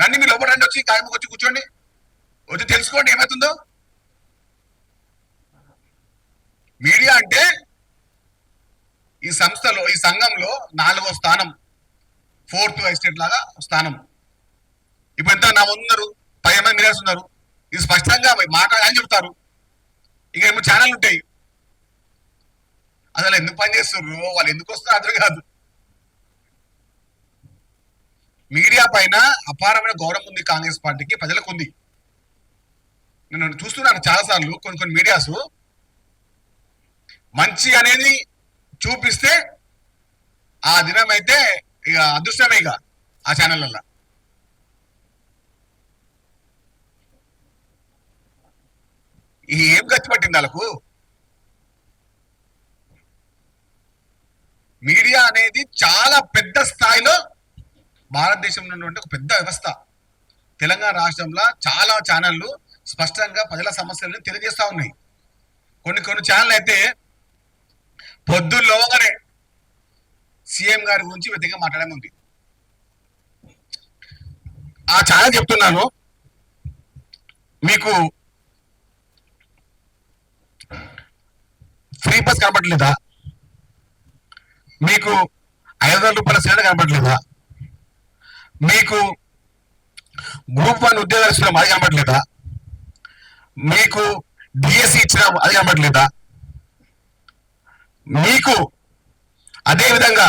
రండి, మీరు లోపల రండి, వచ్చి కాయముకు వచ్చి కూర్చోండి, వచ్చి తెలుసుకోండి ఏమవుతుందో. మీడియా అంటే ఈ సంస్థలో, ఈ సంఘంలో 4వ స్థానం, 4th ఎస్టేట్ లాగా స్థానం. ఇప్పుడు ఎంత నా ఉన్నారు, 10 మంది మీడియాస్ ఉన్నారు, ఇది స్పష్టంగా మాట్లాడాలని చెప్తారు. ఇక ఏమో ఛానల్ ఉంటాయి, అసలు ఎందుకు పని చేస్తున్నారు, వాళ్ళు ఎందుకు వస్తున్నారు అర్థం కాదు. మీడియా పైన అపారమైన గౌరవం ఉంది కాంగ్రెస్ పార్టీకి, ప్రజలకు ఉంది. నేను చూస్తున్నాను చాలా సార్లు కొన్ని మీడియాస్ మంచి అనేది చూపిస్తే ఆ దినం అయితే ఇక అదృష్టమే ఇక ఆ ఛానళ్ళల్లో. ఏం గచ్చి పట్టింది వాళ్ళకు? మీడియా అనేది చాలా పెద్ద స్థాయిలో భారతదేశంలో ఉన్నటువంటి ఒక పెద్ద వ్యవస్థ. తెలంగాణ రాష్ట్రంలో చాలా ఛానళ్లు స్పష్టంగా ప్రజల సమస్యలను తెలియజేస్తా ఉన్నాయి. కొన్ని ఛానల్ అయితే పొద్దుల్లోగానే సీఎం గారి గురించి వ్యతిరేకంగా మాట్లాడడం ఉంది. ఆ ఛానల్ చెప్తున్నాను, మీకు ఫ్రీ బస్ కనపడలేదా? మీకు 500 రూపాయల సిలిండర్ కనపడలేదా? మీకు గ్రూప్ 1 ఉద్యోగాలు ఇచ్చినాం అది కనపడలేదా? మీకు డిఎస్సి ఇచ్చినాం అది కనపడలేదా? మీకు అదే విధంగా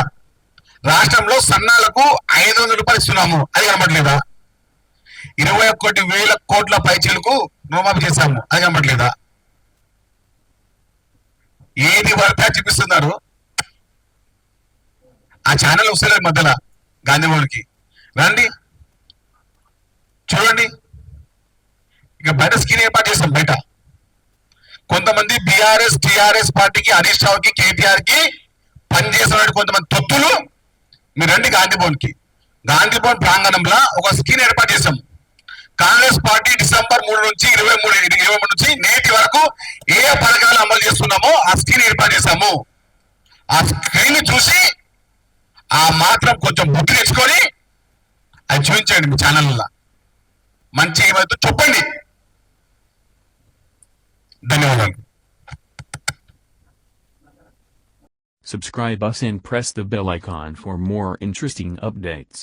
రాష్ట్రంలో సన్నాలకు 500 రూపాయలు ఇస్తున్నాము అది కనపడలేదా? 21,000 కోట్ల పైచీలకు రుణమాఫీ చేశాము అది కనపడలేదా? ఏది వార్త చూపిస్తున్నారు? ఆ ఛానల్ వస్తలేదు మధ్యలో గాంధీభవన్కి రండి చూడండి. ఇక బయట స్క్రీన్ ఏర్పాటు చేస్తాం. బయట కొంతమంది బీఆర్ఎస్ టీఆర్ఎస్ పార్టీకి, హరీష్ రావుకి, కేటీఆర్ కి పనిచేసిన కొంతమంది తొత్తులు మీరు రండి గాంధీభవన్కి. గాంధీభవన్ ప్రాంగణంలో ఒక స్క్రీన్ ఏర్పాటు చేశాం. కాంగ్రెస్ పార్టీ డిసెంబర్ 3 నుంచి 23 నుంచి నేటి వరకు ఏ పథకాలు అమలు చేస్తున్నామో ఆ స్క్రీన్ ఏర్పాటు చేశాము. ఆ స్క్రీన్ చూసి ఆ మాత్రం కొంచెం బుద్ధి తెచ్చుకొని అది చూపించండి మీ ఛానల్లో. మంచి ఏమైతే చెప్పండి. ధన్యవాదాలు. Subscribe us and press the bell icon for more interesting updates.